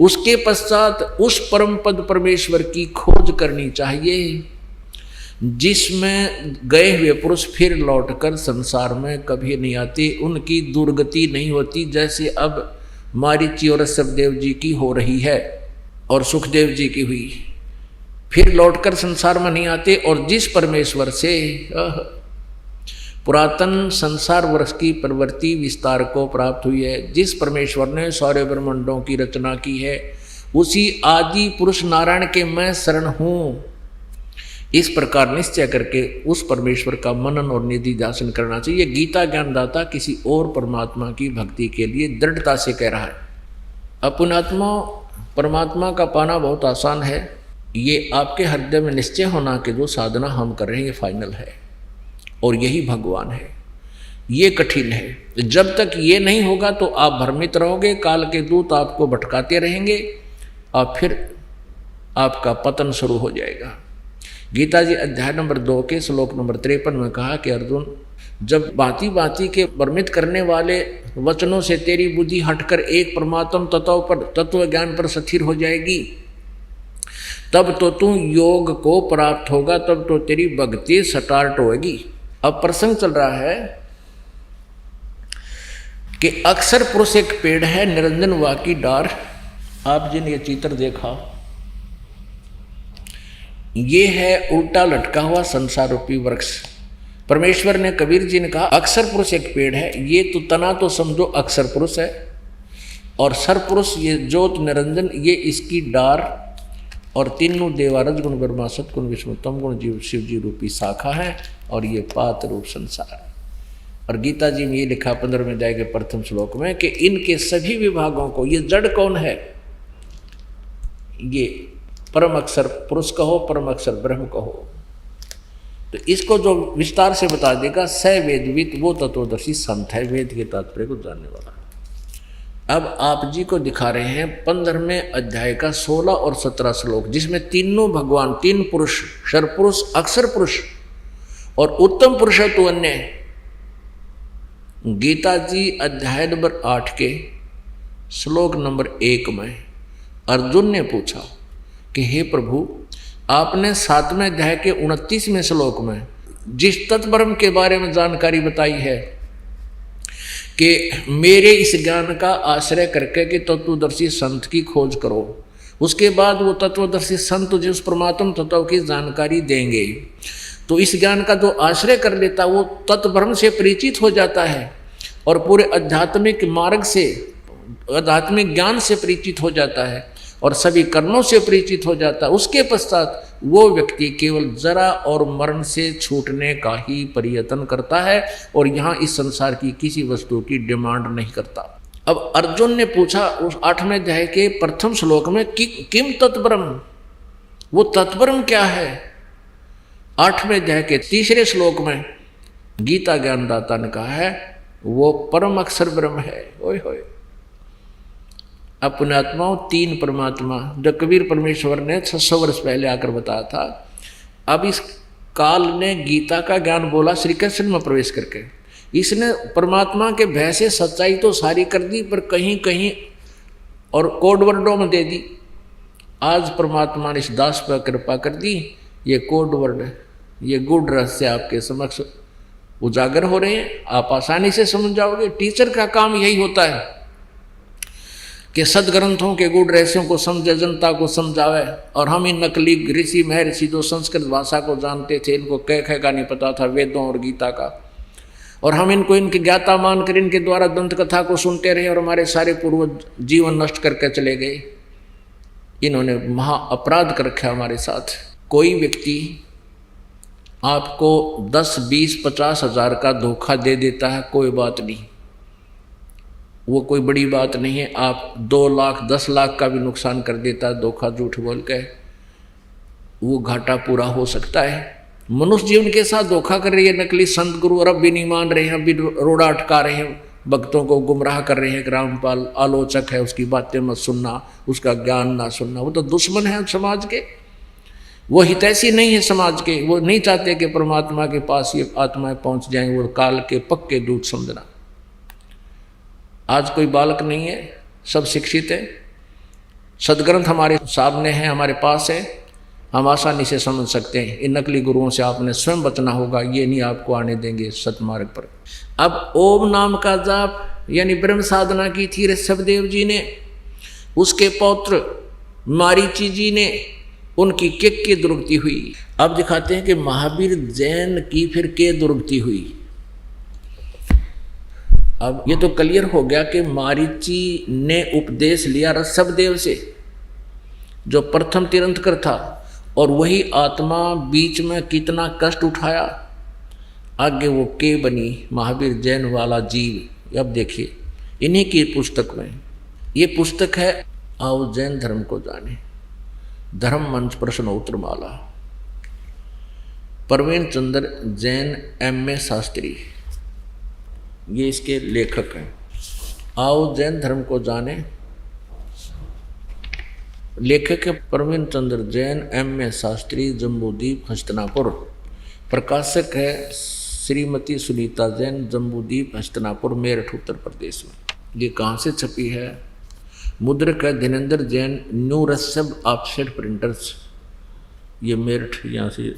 उसके पश्चात उस परम पद परमेश्वर की खोज करनी चाहिए, जिसमें गए हुए पुरुष फिर लौटकर संसार में कभी नहीं आते, उनकी दुर्गति नहीं होती, जैसे अब मारीची और सवदेव जी की हो रही है और सुखदेव जी की हुई। फिर लौटकर संसार में नहीं आते, और जिस परमेश्वर से पुरातन संसार वर्ष की प्रवृत्ति विस्तार को प्राप्त हुई है, जिस परमेश्वर ने सारे ब्रह्मांडों की रचना की है, उसी आदि पुरुष नारायण के मैं शरण हूँ, इस प्रकार निश्चय करके उस परमेश्वर का मनन और निधि ध्यान करना चाहिए। गीता ज्ञानदाता किसी और परमात्मा की भक्ति के लिए दृढ़ता से कह रहा है। अपनात्मा परमात्मा का पाना बहुत आसान है, ये आपके हृदय में निश्चय होना कि जो साधना हम कर रहे हैं ये फाइनल है और यही भगवान है। ये कठिन है। जब तक ये नहीं होगा तो आप भ्रमित रहोगे, काल के दूत आपको भटकाते रहेंगे और फिर आपका पतन शुरू हो जाएगा। गीता जी अध्याय नंबर 2 के श्लोक नंबर 53 में कहा कि अर्जुन, जब भांति भांति के भ्रमित करने वाले वचनों से तेरी बुद्धि हटकर एक परमात्म तत्व ज्ञान पर स्थिर हो जाएगी, तब तो तू योग को प्राप्त होगा, तब तो तेरी भक्ति स्टार्ट होगी। अब प्रसंग चल रहा है कि अक्सर पुरुष एक पेड़ है, निरंजन वा की डार। आप जिन ये चित्र देखा, ये है उल्टा लटका हुआ संसार रूपी वृक्ष। परमेश्वर ने, कबीर जी ने कहा, अक्सर पुरुष एक पेड़ है। ये तो तना तो समझो अक्सर पुरुष है, और सर पुरुष ये ज्योत निरंजन ये इसकी डार, और तीनों देवारज गुण ब्रह्मा सतगुण विष्णु तम गुण जीव शिव जी रूपी शाखा है, और ये पात रूप संसार। और गीता जी में ये लिखा 15वें अध्याय के प्रथम श्लोक में कि इनके सभी विभागों को, ये जड़ कौन है, ये परम अक्षर पुरुष कहो, परम अक्षर ब्रह्म कहो। तो इसको जो विस्तार से बता देगा, स वेदविद वो तत्वदर्शी संत है, वेद के तात्पर्य को जानने वाला। अब आप जी को दिखा रहे हैं 15वें अध्याय का 16 और 17 श्लोक, जिसमें तीनों भगवान, तीन पुरुष, क्षर पुरुष, अक्षर पुरुष और उत्तम पुरुष है तो अन्य। गीता जी अध्याय नंबर 8 के श्लोक नंबर 1 में अर्जुन ने पूछा कि हे प्रभु, आपने 7वें अध्याय के 29वें श्लोक में जिस तत्ब्रह्म के बारे में जानकारी बताई है कि मेरे इस ज्ञान का आश्रय करके कि तत्वदर्शी संत की खोज करो, उसके बाद वो तत्वदर्शी संत तुझे उस परमात्म तत्व की जानकारी देंगे। तो इस ज्ञान का जो आश्रय कर लेता वो तत्ब्रह्म से परिचित हो जाता है और पूरे आध्यात्मिक मार्ग से, आध्यात्मिक ज्ञान से परिचित हो जाता है और सभी कर्मों से परिचित हो जाता है। उसके पश्चात वो व्यक्ति केवल जरा और मरण से छूटने का ही प्रयत्न करता है और यहाँ इस संसार की किसी वस्तु की डिमांड नहीं करता। अब अर्जुन ने पूछा उस 8वें अध्याय के प्रथम श्लोक में कि किम तत्ब्रह्म, वो तत्ब्रह्म क्या है। 8वें अध्याय के 3रे श्लोक में गीता ज्ञानदाता ने कहा है वो परम अक्षर ब्रह्म है। ओए होए, अपने आत्माओं तीन परमात्मा जो कबीर परमेश्वर ने 600 वर्ष पहले आकर बताया था। अब इस काल ने गीता का ज्ञान बोला श्री कृष्ण में प्रवेश करके। इसने परमात्मा के भय से सच्चाई तो सारी कर दी, पर कहीं कहीं और कोड वर्डों में दे दी। आज परमात्मा ने इस दास पर कृपा कर दी, ये कोड वर्ड, ये गुड रहस्य आपके समक्ष उजागर हो रहे हैं, आप आसानी से समझ जाओगे। टीचर का काम यही होता है कि सदग्रंथों के गुड़ रहस्यों को समझे, जनता को समझावे। और हम इन नकली ऋषि महर्षि जो संस्कृत भाषा को जानते थे, इनको कह का नहीं पता था वेदों और गीता का, और हम इनको इनके ज्ञाता मानकर इनके द्वारा दंत कथा को सुनते रहे और हमारे सारे पूर्वज जीवन नष्ट करके चले गए। इन्होंने महा अपराध कर रखा हमारे साथ। कोई व्यक्ति आपको 10, 20, 50 हज़ार का धोखा दे देता है, कोई बात नहीं, वो कोई बड़ी बात नहीं है। आप 2 लाख 10 लाख का भी नुकसान कर देता है धोखा झूठ बोल के, वो घाटा पूरा हो सकता है। मनुष्य जीवन के साथ धोखा कर रही है नकली संत गुरु, और अब भी नहीं मान रहे हैं, अब भी रोड़ा अटका रहे हैं, भक्तों को गुमराह कर रहे हैं। रामपाल आलोचक है, उसकी बातें मत सुनना, उसका ज्ञान ना सुनना, वो तो दुश्मन है समाज के, वो हितैषी नहीं है समाज के। वो नहीं चाहते कि परमात्मा के पास ये आत्माएं पहुंच जाएं, वो काल के पक्के दूत समझना। आज कोई बालक नहीं है, सब शिक्षित है। सदग्रंथ हमारे सामने हैं, हमारे पास है, हम आसानी से समझ सकते हैं। इन नकली गुरुओं से आपने स्वयं बचना होगा, ये नहीं आपको आने देंगे सतमार्ग पर। अब ओम नाम का जाप यानी ब्रह्म साधना की थी ऋषभदेव जी ने, उसके पौत्र मारीची जी ने, उनकी के दुर्गति हुई। अब दिखाते हैं कि महावीर जैन की फिर के दुर्गति हुई। अब ये तो क्लियर हो गया कि मारीची ने उपदेश लिया ऋषभदेव से, जो प्रथम तीर्थंकर था, और वही आत्मा बीच में कितना कष्ट उठाया, आगे वो के बनी महावीर जैन वाला जीव। अब देखिए इन्हीं की पुस्तक में, ये पुस्तक है आओ जैन धर्म को जाने, धर्म मंच प्रश्नोत्तर माला, प्रवीण चंद्र जैन M.A. शास्त्री, ये इसके लेखक हैं। आओ जैन धर्म को जाने, लेखक है प्रवीण चंद्र जैन M.A. शास्त्री, जम्बूद्वीप हस्तिनापुर। प्रकाशक है श्रीमती सुनीता जैन, जम्बूद्वीप हस्तिनापुर, मेरठ उत्तर प्रदेश में। ये कहाँ से छपी है? मुद्रक है Dhirendra Jain, new Rishabh offset printers, ये मेरठ, यहाँ से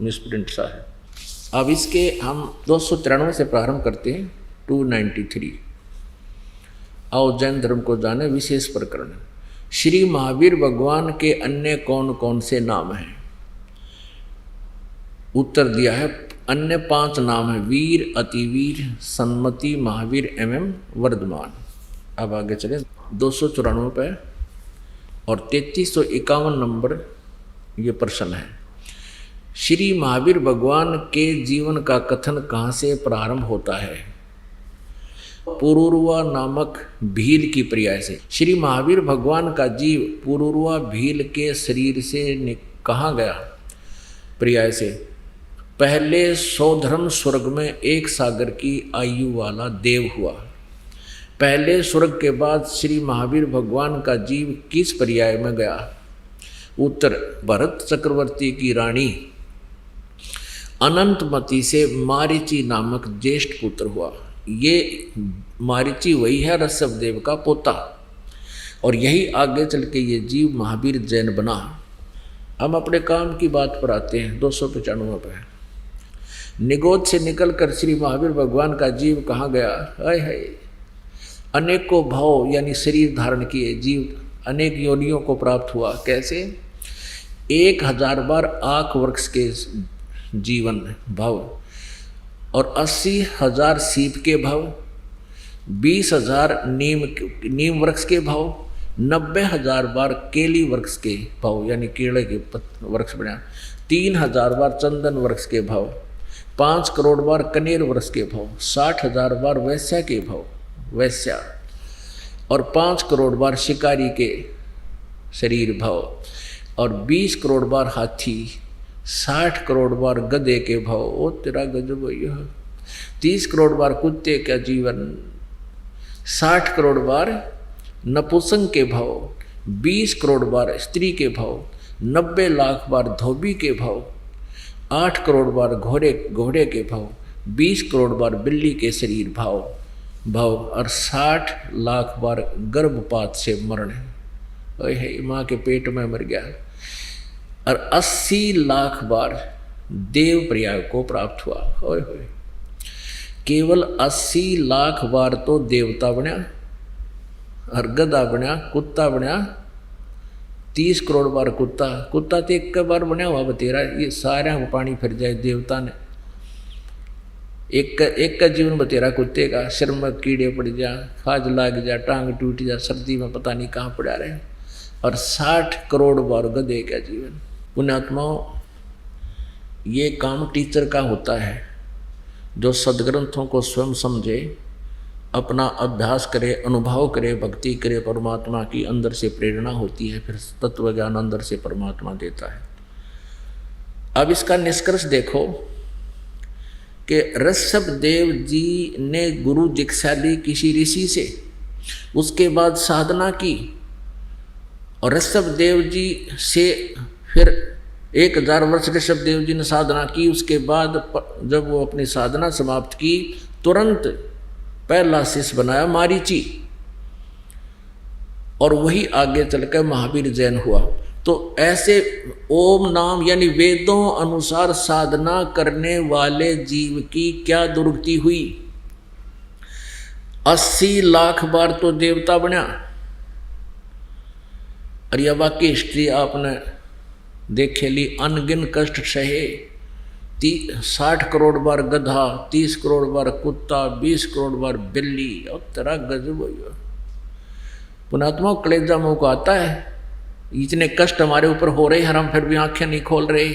मिसप्रिंट सा है। अब इसके हम 293 से प्रारंभ करते हैं, 293। आओ जैन धर्म को जाने, विशेष प्रकरण। श्री महावीर भगवान के अन्य कौन कौन से नाम हैं? उत्तर दिया है अन्य 5 नाम है, वीर, अतिवीर, सन्मति, महावीर एवं वर्धमान। अब आगे चले 294 पे और 3351 नंबर ये प्रश्न है। श्री महावीर भगवान के जीवन का कथन कहाँ से प्रारंभ होता है? पुरुरवा नामक भील की पर्याय से। श्री महावीर भगवान का जीव पुरुरवा भील के शरीर से कहाँ गया? पर्याय से। पहले सौधर्म स्वर्ग में 1 सागर की आयु वाला देव हुआ। पहले स्वर्ग के बाद श्री महावीर भगवान का जीव किस पर्याय में गया? उत्तर, भरत चक्रवर्ती की रानी अनंतमती से मारीची नामक ज्येष्ठ पुत्र हुआ। ये मारीची वही है ऋषभदेव का पोता, और यही आगे चल के ये जीव महावीर जैन बना। हम अपने काम की बात पर आते हैं 295 पर। निगोद से निकलकर श्री महावीर भगवान का जीव कहाँ गया? हाय हाय, अनेकों भाव यानी शरीर धारण किए जीव अनेक योनियों को प्राप्त हुआ। कैसे? 1000 बार आँख वृक्ष के जीवन भाव, और 80,000 सीप के भाव, 20,000 नीम वृक्ष के भाव, 90,000 बार केली वृक्ष के भाव यानी केले के वृक्ष बना, 3,000 बार चंदन वृक्ष के भाव, 5 करोड़ बार कनेर वृक्ष के भाव, 60,000 बार वैश्या के भाव वैश्या, और 5 करोड़ बार शिकारी के शरीर भाव, और 20 करोड़ बार हाथी, 60 करोड़ बार गधे के भाव। ओ तेरा गजब यह 30 करोड़ बार कुत्ते का जीवन, 60 करोड़ बार नपुंसक के भाव, 20 करोड़ बार स्त्री के भाव, 90 लाख बार धोबी के भाव, 8 करोड़ बार घोड़े के भाव, 20 करोड़ बार बिल्ली के शरीर भाव, और 60 लाख बार गर्भपात से मरण। ओए माँ के पेट में मर गया, और 80 लाख बार देव पर्याय को प्राप्त हुआ। ओए होए, केवल 80 लाख बार तो देवता बना, और गधा बना, कुत्ता बना, 30 करोड़ बार कुत्ता तो एक बार बना हुआ बतेरा। ये सारा पानी फिर जाए देवता ने, एक का जीवन बतेरा कुत्ते का, सिर में कीड़े पड़ जा, खाज लाग जा, टांग टूट जा, सर्दी में पता नहीं कहाँ पड़ा रहे, और 60 करोड़ बार गधे का जीवन। पुण्यात्माओं, ये काम टीचर का होता है, जो सदग्रंथों को स्वयं समझे, अपना अभ्यास करे, अनुभव करे, भक्ति करे, परमात्मा की अंदर से प्रेरणा होती है, फिर तत्व ज्ञान अंदर से परमात्मा देता है। अब इसका निष्कर्ष देखो कि ऋषभदेव जी ने गुरु दीक्षा ली किसी ऋषि से, उसके बाद साधना की, और ऋषभदेव जी से फिर 1000 वर्ष ऋषभदेव जी ने साधना की। उसके बाद जब वो अपनी साधना समाप्त की, तुरंत पहला शिष्य बनाया मारीची, और वही आगे चलकर महावीर जैन हुआ। तो ऐसे ओम नाम यानी वेदों अनुसार साधना करने वाले जीव की क्या दुर्गति हुई। 80 लाख बार तो देवता बना। और यह वाकई हिस्ट्री आपने देखे ली, अनगिन कष्ट सहे। 60 करोड़ बार गधा, 30 करोड़ बार कुत्ता, 20 करोड़ बार बिल्ली, और तेरा गजब हो गया। पुणात्मा कलेजा मुंह को आता है, इतने कष्ट हमारे ऊपर हो रहे हैं, हम फिर भी आंखें नहीं खोल रहे,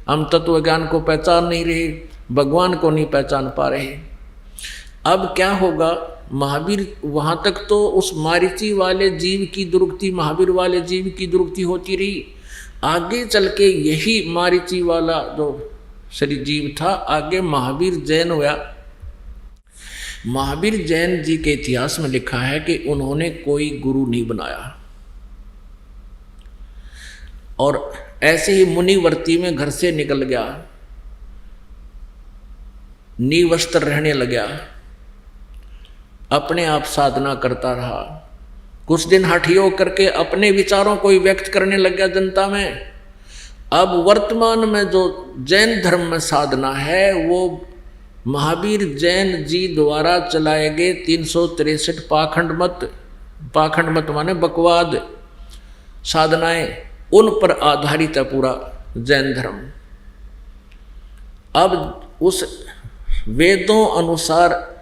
हम तत्व ज्ञान को पहचान नहीं रहे, भगवान को नहीं पहचान पा रहे। अब क्या होगा, महावीर वहां तक तो उस मारीची वाले जीव की दुर्गति, महावीर वाले जीव की दुर्गति होती रही। आगे चल के यही मारीची वाला जो शरीर जीव था, आगे महावीर जैन हुआ। महावीर जैन जी के इतिहास में लिखा है कि उन्होंने कोई गुरु नहीं बनाया, और ऐसे ही मुनिवर्ती में घर से निकल गया, निवस्त्र रहने लगा, अपने आप साधना करता रहा। कुछ दिन हठी होकर के अपने विचारों को ही व्यक्त करने लग गया जनता में। अब वर्तमान में जो जैन धर्म में साधना है, वो महावीर जैन जी द्वारा चलाए गए 363 पाखंड मत माने बकवाद साधनाएं, उन पर आधारित है पूरा जैन धर्म। अब उस वेदों अनुसार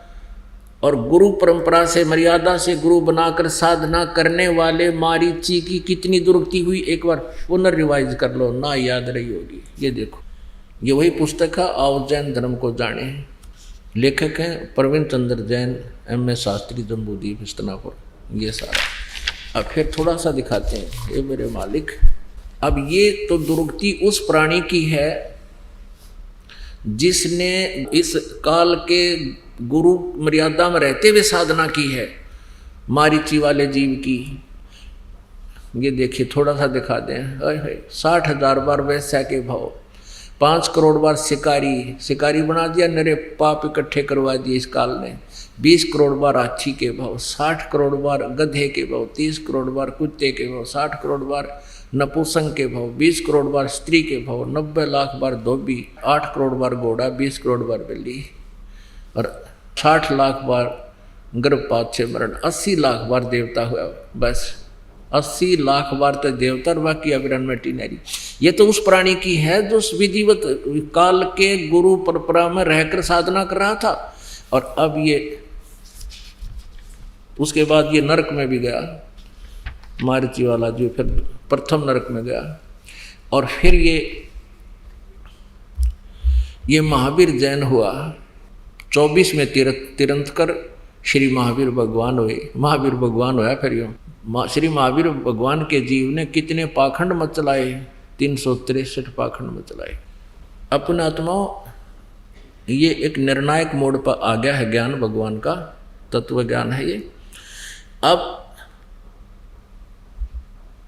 और गुरु परंपरा से, मर्यादा से गुरु बनाकर साधना करने वाले मारीची की कितनी दुर्गति हुई, एक बार पुनर्रिवाइज कर लो, ना याद रही होगी। ये देखो, ये वही पुस्तक है, आओ जैन धर्म को जाने। लेखक हैं प्रवीण चंद्र जैन, M.A. शास्त्री, जम्बूद्वीप, हस्तिनापुर। ये सारा अब फिर थोड़ा सा दिखाते हैं, ये मेरे मालिक। अब ये तो दुर्गति उस प्राणी की है जिसने इस काल के गुरु मर्यादा में रहते हुए साधना की है, मारीची वाले जीव की। ये देखिए, थोड़ा सा दिखा दें। 60,000 बार वैश्या के भाव, 5 करोड़ बार शिकारी बना दिया, नरे पाप इकट्ठे करवा दिए इस काल ने। 20 करोड़ बार हाथी के भाव, 60 करोड़ बार गधे के भाव, 30 करोड़ बार कुत्ते के भाव, 60 करोड़ बार नपुंसक के भाव, 20 करोड़ बार स्त्री के भाव, 90 लाख बार धोबी, 8 करोड़ बार घोड़ा, 20 करोड़ बार बिल्ली, और 60 लाख बार गर्भपात से मरण, 80 लाख बार देवता हुआ। बस 80 लाख बार तो देवता, और बाकी अविरन में टीनरी। ये तो उस प्राणी की है जो विधिवत काल के गुरु परंपरा में रहकर साधना कर रहा था। और अब ये उसके बाद ये नरक में भी गया, मारीची वाला जो फिर प्रथम नरक में गया। और फिर ये महावीर जैन हुआ। 24 में तीर्थंकर श्री महावीर भगवान हुए। महावीर भगवान होया फिर यूँ। श्री महावीर भगवान के जीव ने कितने पाखंड मत चलाए, 363 पाखंड मत चलाए। अपने आत्माओं, ये एक निर्णायक मोड़ पर आ गया है ज्ञान, भगवान का तत्व ज्ञान है ये।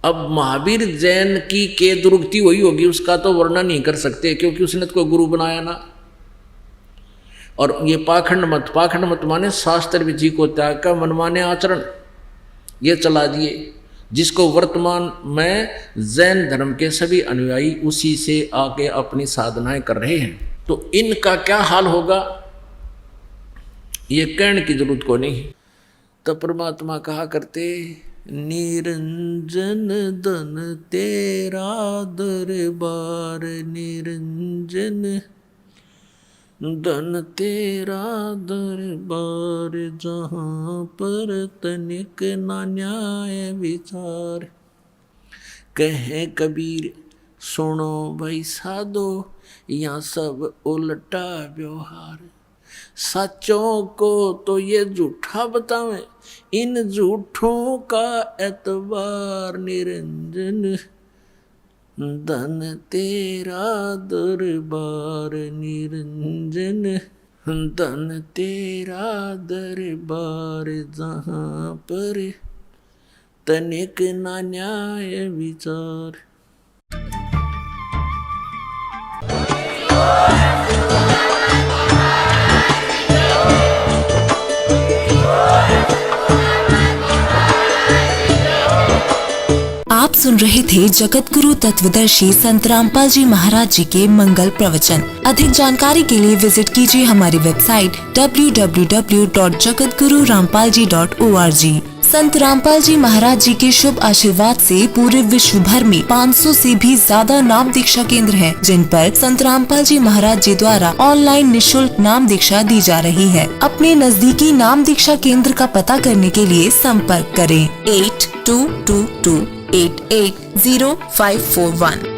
अब महावीर जैन की के दुर्गति हुई होगी, उसका तो वर्णन नहीं कर सकते, क्योंकि उसने तो कोई गुरु बनाया ना। और ये पाखंड मत माने शास्त्र विधि को त्याग कर मनमाने आचरण ये चला दिए, जिसको वर्तमान में जैन धर्म के सभी अनुयायी उसी से आके अपनी साधनाएं कर रहे हैं। तो इनका क्या हाल होगा ये कहने की जरूरत को नहीं। तो परमात्मा कहा करते, निरंजन धन तेरा दरबार, निरंजन धन तेरा दरबार, जहाँ पर तनिक ना न्याय विचार। कहे कबीर सुनो भाई साधो, यहाँ सब उल्टा व्यवहार। सच्चों को तो ये झूठा बतावें, इन झूठों का एतबार। निरंजन धन तेरा दरबार, निरंजन धन तेरा दरबार, जहाँ पर तनिक ना न्याय विचार। सुन रहे थे जगत गुरु तत्वदर्शी संत रामपाल जी महाराज जी के मंगल प्रवचन। अधिक जानकारी के लिए विजिट कीजिए हमारी वेबसाइट www.jagatgururampalji.org। संत रामपाल जी महाराज जी के शुभ आशीर्वाद से पूरे विश्व भर में 500 से भी ज्यादा नाम दीक्षा केंद्र हैं, जिन पर संत रामपाल जी महाराज जी द्वारा ऑनलाइन निशुल्क नाम दीक्षा दी जा रही है। अपने नजदीकी नाम दीक्षा केंद्र का पता करने के लिए संपर्क करें 8222880541।